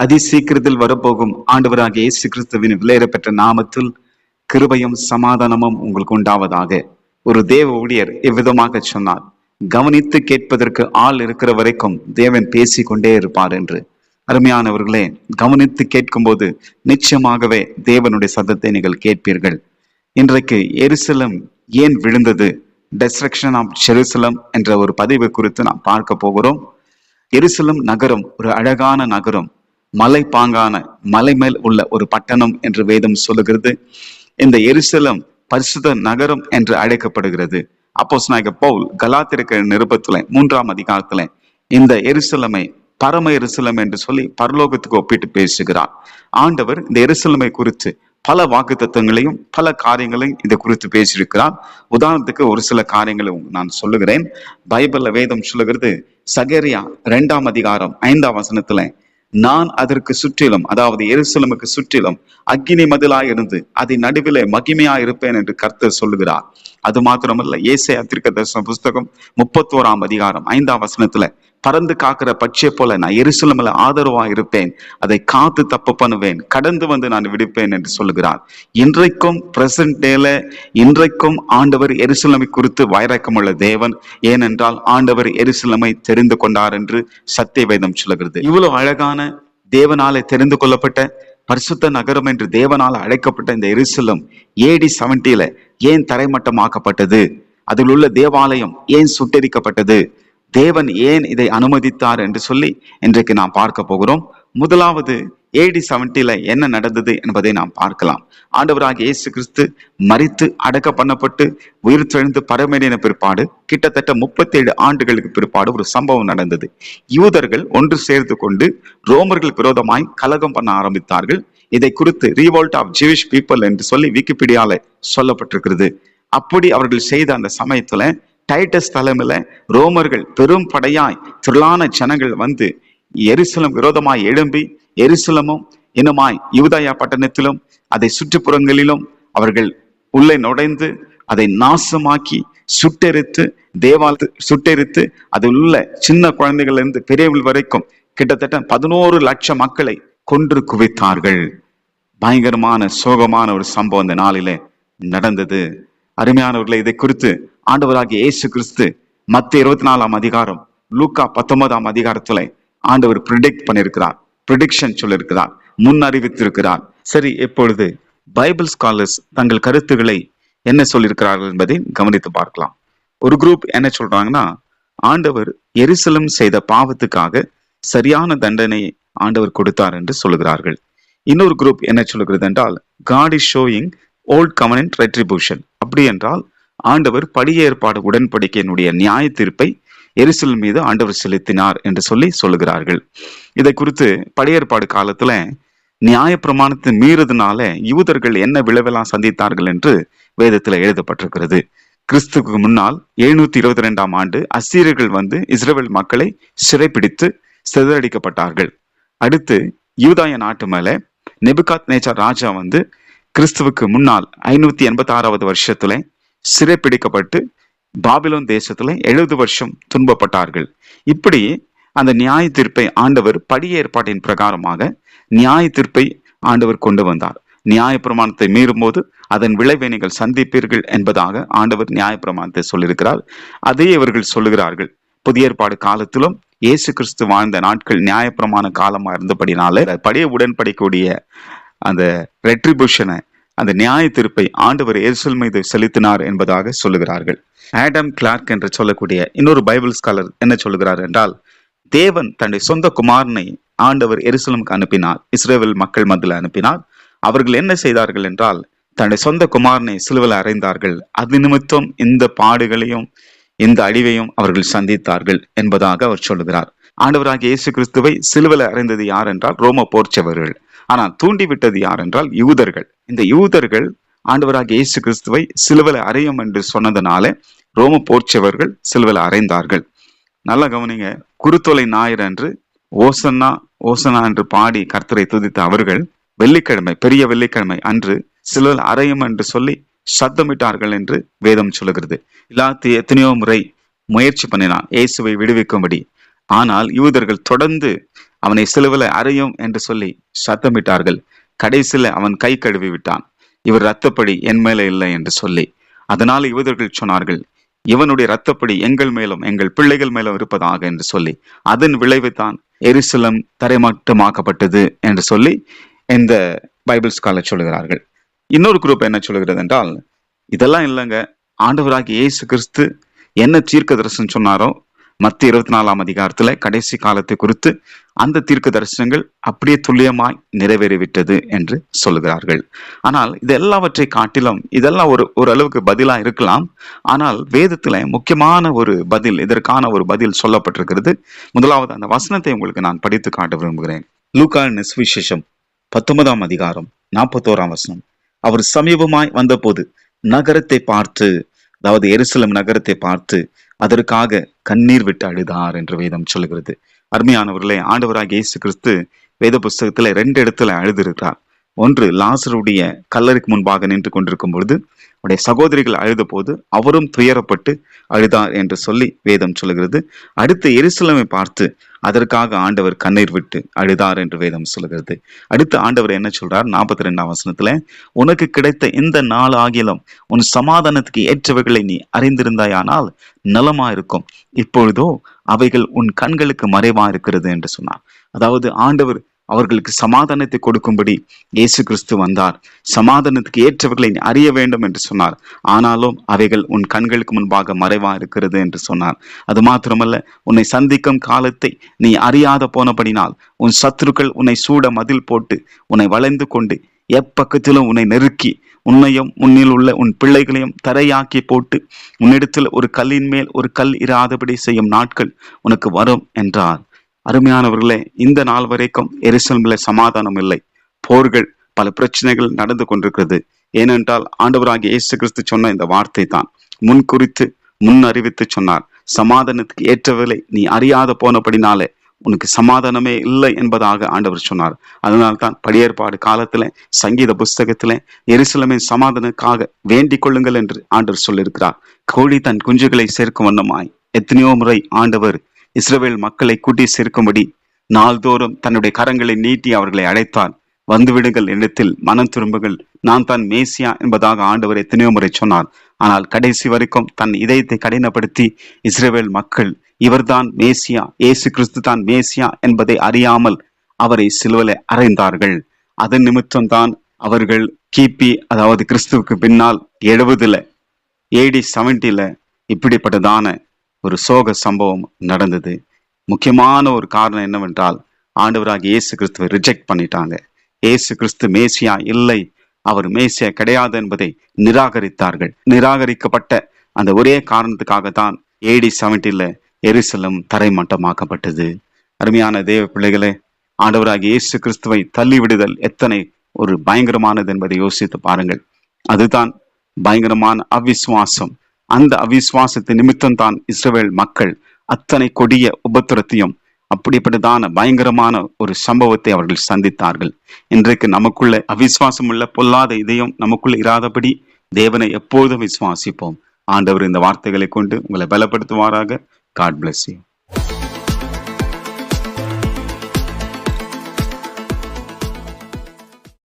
அதிசீக்கிரத்தில் வரப்போகும் ஆண்டவராகிய இயேசு கிறிஸ்துவின் விலையேறப்பெற்ற நாமத்தில் கிருபையும் சமாதானமும் உங்களுக்கு உண்டாவதாக. ஒரு தேவ ஊழியர் இவ்விதமாக சொன்னார், கவனித்து கேட்பதற்கு ஆள் இருக்கிற வரைக்கும் தேவன் பேசிக்கொண்டே இருப்பார் என்று. அருமையானவர்களே, கவனித்து கேட்கும்போது நிச்சயமாகவே தேவனுடைய சத்தத்தை நீங்கள் கேட்பீர்கள். இன்றைக்கு எருசலேம் ஏன் விழுந்தது, டெஸ்ட்ரக்ஷன் ஆஃப் ஜெருசலம் என்ற ஒரு பதிவு குறித்து நாம் பார்க்க போகிறோம். எருசலேம் நகரம் ஒரு அழகான நகரம், மலை பாங்கான மலை மேல் உள்ள ஒரு பட்டணம் என்று வேதம் சொல்லுகிறது. இந்த எருசலேம் பரிசுத்த நகரம் என்று அழைக்கப்படுகிறது. அப்போஸ்தலனாகிய பவுல் கலாத்தியருக்கு நிருபத்துல 3ஆம் அதிகாரத்துல இந்த எருசலேமை பரம எருசலேம் என்று சொல்லி பரலோகத்துக்கு ஒப்பிட்டு பேசுகிறார். ஆண்டவர் இந்த எருசலேமை குறித்து பல வாக்குத்தத்தங்களையும் பல காரியங்களையும் இதை குறித்து பேசியிருக்கிறார். உதாரணத்துக்கு ஒரு சில காரியங்களும் நான் சொல்லுகிறேன். பைபிள்ல வேதம் சொல்லுகிறது, சகரியா 2ஆம் அதிகாரம் 5ஆம் வசனத்துல, நான் அதற்கு சுற்றிலும், அதாவது எருசலேமுக்கு சுற்றிலும் அக்கினி மதிலாய் இருந்து அதை நடுவிலே மகிமையாய் இருப்பேன் என்று கர்த்தர் சொல்லுகிறார். அது மாத்திரமல்ல, ஏசாயா தீர்க்கதரிசன புஸ்தகம் 31ஆம் அதிகாரம் 5ஆம் வசனத்துல, பறந்து காக்கிற பட்சியை போல நான் எருசலேமில் ஆதரவா இருப்பேன், அதை காத்து தப்பு பண்ணுவேன், கடந்து வந்து நான் விடுப்பேன் என்று சொல்லுகிறார். இன்றைக்கும் பிரசன்ட் டேல இன்றைக்கும் ஆண்டவர் எருசலேமை குறித்து வைராக்கமுள்ள தேவன். ஏனென்றால் ஆண்டவர் எருசலேமை தெரிந்து கொண்டார் என்று சத்திய வேதம் சொல்லுகிறது. இவ்வளவு அழகான தேவனாலே தெரிந்து கொள்ளப்பட்ட பரிசுத்த நகரம் என்று தேவனால் அழைக்கப்பட்ட இந்த எருசலேம் AD 70 ஏன் தரைமட்டமாக்கப்பட்டது, அதில் உள்ள தேவாலயம் ஏன் சுட்டெரிக்கப்பட்டது, தேவன் ஏன் இதை அனுமதித்தார் என்று சொல்லி இன்றைக்கு நாம் பார்க்க போகிறோம். முதலாவது AD 70 என்ன நடந்தது என்பதை நாம் பார்க்கலாம். ஆண்டவராகிய இயேசு கிறிஸ்து மரித்து அடக்க பண்ணப்பட்டு உயிர் தெழுந்து பரமேறின பிற்பாடு கிட்டத்தட்ட 37 ஆண்டுகளுக்கு பிற்பாடு ஒரு சம்பவம் நடந்தது. யூதர்கள் ஒன்று சேர்த்து கொண்டு ரோமர்கள் விரோதமாய் கலகம் பண்ண ஆரம்பித்தார்கள். இதை குறித்து ரீவோல்ட் ஆஃப் ஜூவிஷ் பீப்புள் என்று சொல்லி விக்கிபீடியால சொல்லப்பட்டிருக்கிறது. அப்படி அவர்கள் செய்த அந்த சமயத்துல டைட்டஸ் தலைமையில ரோமர்கள் பெரும் படையாய் திரளான ஜனங்கள் வந்து எருசலேம் விரோதமாய் எழும்பி எருசலேமும் இன்னுமாய் யூதேயா பட்டணத்திலும் அதை சுற்றுப்புறங்களிலும் அவர்கள் உள்ளே நுழைந்து அதை நாசமாக்கி சுட்டெரித்து சுட்டெரித்து அதில் உள்ள சின்ன குழந்தைகள் இருந்து பெரியவர்கள் வரைக்கும் கிட்டத்தட்ட 11 லட்சம் மக்களை கொன்று குவித்தார்கள். பயங்கரமான சோகமான ஒரு சம்பவம் இந்த நாளிலே நடந்தது. அருமையானவர்களை, இதை குறித்து ஆண்டவராகிய இயேசு கிறிஸ்து மத்திய 24ஆம் அதிகாரம் லூக்கா 19ஆம் அதிகாரத்துல ஆண்டவர் ப்ரிடிக்ஷன் சொல்லியிருக்கிறார், முன் அறிவித்திருக்கிறார். சரி, எப்பொழுது பைபிள் ஸ்காலர்ஸ் தங்கள் கருத்துக்களை என்ன சொல்லியிருக்கிறார்கள் என்பதை கவனித்து பார்க்கலாம். ஒரு குரூப் என்ன சொல்றாங்கன்னா, ஆண்டவர் எருசலேம் செய்த பாவத்துக்காக சரியான தண்டனையை ஆண்டவர் கொடுத்தார் என்று சொல்லுகிறார்கள். இன்னொரு குரூப் என்ன சொல்லுகிறது என்றால், God is showing old covenant retribution. அப்படி என்றால் ஆண்டவர் பழைய ஏற்பாடு உடன்படிக்கையினுடைய நியாய தீர்ப்பை எருசலேம் மீது ஆண்டவர் செலுத்தினார் என்று சொல்லுகிறார்கள். இதை குறித்து பழைய ஏற்பாடு காலத்துல நியாய பிரமாணத்தை மீறதுனால யூதர்கள் என்ன விளைவெல்லாம் சந்தித்தார்கள் என்று வேதத்துல எழுதப்பட்டிருக்கிறது. கிறிஸ்துக்கு முன்னால் 722ஆம் ஆண்டு அசீரியர்கள் வந்து இஸ்ரவேல் மக்களை சிறைப்பிடித்து சிதறடிக்கப்பட்டார்கள். அடுத்து யூதாய நாட்டு மேல நேபுகாத்நேச்சார் ராஜா வந்து கிறிஸ்துவுக்கு முன்னால் 586வது வருஷத்துல சிறைப்பிடிக்கப்பட்டு பாபிலோன் தேசத்துல 70 வருஷம் துன்பப்பட்டார்கள். இப்படி அந்த நியாய தீர்ப்பை ஆண்டவர் பழைய ஏற்பாட்டின் பிரகாரமாக நியாய தீர்ப்பை ஆண்டவர் கொண்டு வந்தார். நியாய பிரமாணத்தை மீறும் போது அதன் விளைவை நீங்கள் சந்திப்பீர்கள் என்பதாக ஆண்டவர் நியாய பிரமாணத்தை சொல்லியிருக்கிறார். அதே இவர்கள் சொல்லுகிறார்கள். புதிய ஏற்பாடு காலத்திலும் இயேசு கிறிஸ்து வாழ்ந்த நாட்கள் நியாய பிரமாண காலமா இருந்தபடினால பழைய உடன்படிக்கூடிய அந்த ரெட்ரிபியூஷனை, அந்த நியாய தீர்ப்பை ஆண்டவர் எருசலேம் மீது செலுத்தினார் என்பதாக சொல்லுகிறார்கள். ஆடம் கிளார்க் என்று சொல்லக்கூடிய இன்னொரு பைபிள் ஸ்காலர் என்ன சொல்லுகிறார் என்றால், தேவன் தன்னுடைய சொந்த குமாரனை ஆண்டவர் எருசலேமுக்கு அனுப்பினார், இஸ்ரவேல் மக்கள் மத்தியில் அனுப்பினார். அவர்கள் என்ன செய்தார்கள் என்றால், தன்னுடைய சொந்த குமாரனை சிலுவையில் அறைந்தார்கள். அது நிமித்தம் இந்த பாடுகளையும் இந்த அழிவையும் அவர்கள் சந்தித்தார்கள் என்பதாக அவர் சொல்லுகிறார். ஆண்டவராகிய இயேசு கிறிஸ்துவை சிலுவையில் அறைந்தது யார் என்றால் ரோம போர்ச்சவர்கள். ஆனால் தூண்டிவிட்டது யார் என்றால் யூதர்கள். இந்த யூதர்கள் ஆண்டவராகிய இயேசு கிறிஸ்துவை சிலுவையில் அறையும் என்று சொன்னதுனால ரோம போர்ச்சவர்கள் சிலுவையில் அறைந்தார்கள். நல்லா கவனிங்க, குருத்தோலை ஞாயிறு அன்று ஓசன்னா ஓசனா என்று பாடி கர்த்தரை துதித்த அவர்கள் வெள்ளிக்கிழமை, பெரிய வெள்ளிக்கிழமை அன்று சிலுவையில் அறையும் என்று சொல்லி சத்தமிட்டார்கள் என்று வேதம் சொல்லுகிறது. பிலாத்து எத்தனையோ முறை முயற்சி பண்ணினான் இயேசுவை விடுவிக்கும்படி. ஆனால் யூதர்கள் தொடர்ந்து அவனை சிலுவையில அறையும் என்று சொல்லி சத்தமிட்டார்கள். கடைசியில அவன் கை கழுவி விட்டான். இவர் இரத்தப்படி என் மேல இல்லை என்று சொல்லி. அதனால யூதர்கள் சொன்னார்கள், இவனுடைய இரத்தப்படி எங்கள் மேலும் எங்கள் பிள்ளைகள் மேலும் இருப்பதாக என்று சொல்லி. அதன் விளைவு தான் எருசலேம் தரைமட்டமாக்கப்பட்டது என்று சொல்லி இந்த பைபிள் ஸ்காலர் சொல்லுகிறார்கள். இன்னொரு குரூப் என்ன சொல்லுகிறது என்றால், இதெல்லாம் இல்லைங்க, ஆண்டவராகிய இயேசு கிறிஸ்து என்ன தீர்க்க தரிசனம் சொன்னாரோ மத்திய 24ஆம் அதிகாரத்துல கடைசி காலத்தை குறித்து அந்த தீர்க்க தரிசனங்கள் அப்படியே துல்லியமாய் நிறைவேறிவிட்டது என்று சொல்லுகிறார்கள். ஆனால் இது எல்லாவற்றை காட்டிலும் இதெல்லாம் ஒரு அளவுக்கு பதிலா இருக்கலாம். ஆனால் வேதத்துல முக்கியமான ஒரு பதில், இதற்கான ஒரு பதில் சொல்லப்பட்டிருக்கிறது. முதலாவது அந்த வசனத்தை உங்களுக்கு நான் படித்து காட்ட விரும்புகிறேன். லூக்காவின் சுவிசேஷம் 19ஆம் அதிகாரம் 41ஆம் வசனம். அவர் சமீபமாய் வந்தபோது நகரத்தை பார்த்து, அதாவது எருசலேம் நகரத்தை பார்த்து அதற்காக கண்ணீர் விட்டு அழுதார் என்று வேதம் சொல்லுகிறது. அருமையானவர்களே, ஆண்டவராகிய இயேசு கிறிஸ்து வேத புஸ்தகத்துல 2 இடத்துல அழுதிருக்கிறார். ஒன்று, லாசருடைய கல்லறைக்கு முன்பாக நின்று கொண்டிருக்கும் பொழுது அவருடைய சகோதரிகள் அழுத போது அவரும் துயரப்பட்டு அழுதார் என்று சொல்லி வேதம் சொல்லுகிறது. அடுத்து எருசலேமை பார்த்து அதற்காக ஆண்டவர் கண்ணீர் விட்டு அழுதார் என்று வேதம் சொல்லுகிறது. அடுத்து ஆண்டவர் என்ன சொல்றார்? 42ஆம் வசனத்துல, உனக்கு கிடைத்த இந்த நாள் ஆகிலும் உன் சமாதானத்துக்கு ஏற்றவைகளை நீ அறிந்திருந்தாயானால் நலமா இருக்கும், இப்பொழுதோ அவைகள் உன் கண்களுக்கு மறைவா இருக்கிறது என்று சொன்னார். அதாவது ஆண்டவர் அவர்களுக்கு சமாதானத்தை கொடுக்கும்படி இயேசு கிறிஸ்து வந்தார். சமாதானத்துக்கு ஏற்றவர்களை நீ அறிய வேண்டும் என்று சொன்னார். ஆனாலும் அவைகள் உன் கண்களுக்கு முன்பாக மறைவா இருக்கிறது என்று சொன்னார். அது மாத்திரமல்ல, உன்னை சந்திக்கும் காலத்தை நீ அறியாத போனபடினால் உன் சத்துருக்கள் உன்னை சூட மதில் போட்டு உன்னை வளைந்து கொண்டு எப்பக்கத்திலும் உன்னை நெருக்கி உன்னையும் உன்னில் உள்ள உன் பிள்ளைகளையும் தரையாக்கி போட்டு உன்னிடத்தில் ஒரு கல்லின் மேல் ஒரு கல் இராதபடி செய்யும் நாட்கள் உனக்கு வரும் என்றார். அருமையானவர்களே, இந்த நாள் வரைக்கும் எருசலேமிலே சமாதானம் இல்லை. போர்கள், பல பிரச்சனைகள் நடந்து கொண்டிருக்கிறது. ஏனென்றால் ஆண்டவராகிய இயேசு கிறிஸ்து சொன்ன இந்த வார்த்தை தான் முன் குறித்து முன் அறிவித்து சொன்னார். சமாதானத்துக்கு ஏற்றவில்லை நீ அறியாத போனபடினாலே உனக்கு சமாதானமே இல்லை என்பதாக ஆண்டவர் சொன்னார். அதனால்தான் பழையேற்பாடு காலத்துல சங்கீத புஸ்தகத்துல எருசலேமின் சமாதானத்துக்காக வேண்டிக் கொள்ளுங்கள் என்று ஆண்டவர் சொல்லியிருக்கிறார். கோழி தன் குஞ்சுகளை சேர்க்கும் வண்ணமாய் எத்தனையோ முறை ஆண்டவர் இஸ்ரவேல் மக்களை கூட்டி சேர்க்கும்படி நாள்தோறும் தன்னுடைய கரங்களை நீட்டி அவர்களை அழைத்தார். வந்துவிடுங்கள், என்னிடத்தில் மனம் திரும்புங்கள், நான் தான் மேசியா என்பதாக ஆண்டவர் எத்தனையோ முறை சொன்னார். ஆனால் கடைசி வரைக்கும் தன் இதயத்தை கடினப்படுத்தி இஸ்ரவேல் மக்கள் இவர்தான் மேசியா, இயேசு கிறிஸ்து தான் மேசியா என்பதை அறியாமல் அவரை சிலுவையிலே அறைந்தார்கள். அதன் நிமித்தம் தான் அவர்கள் கிபி, அதாவது கிறிஸ்துவுக்கு பின்னால் 70 AD 70 இப்படிப்பட்டதான ஒரு சோக சம்பவம் நடந்தது. முக்கியமான ஒரு காரணம் என்னவென்றால், ஆண்டவராகிய இயேசு கிறிஸ்துவை ரிஜெக்ட் பண்ணிட்டாங்க. இயேசு கிறிஸ்து மேசியா இல்லை, அவர் மேசியா கிடையாது என்பதை நிராகரித்தார்கள். நிராகரிக்கப்பட்ட அந்த ஒரே காரணத்துக்காகத்தான் AD 70 எருசலேம் தரைமட்டமாக்கப்பட்டது. அருமையான தேவ பிள்ளைகளே, ஆண்டவராகிய இயேசு கிறிஸ்துவை தள்ளிவிடுதல் எத்தனை ஒரு பயங்கரமானது என்பதை யோசித்து பாருங்கள். அதுதான் பயங்கரமான அவிசுவாசம். அந்த அவிசுவாசத்தை நிமித்தம் தான் இஸ்ரவேல் மக்கள் அத்தனை கொடிய உபத்திரத்தையும் அப்படிப்பட்டதான பயங்கரமான ஒரு சம்பவத்தை அவர்கள் சந்தித்தார்கள். இன்றைக்கு நமக்குள்ள அவிசுவாசம் உள்ள பொல்லாத இதயம் நமக்குள்ள இராதபடி தேவனை எப்போதும் விசுவாசிப்போம். ஆண்டவர் இந்த வார்த்தைகளை கொண்டு உங்களை பலப்படுத்துவாராக. God bless you.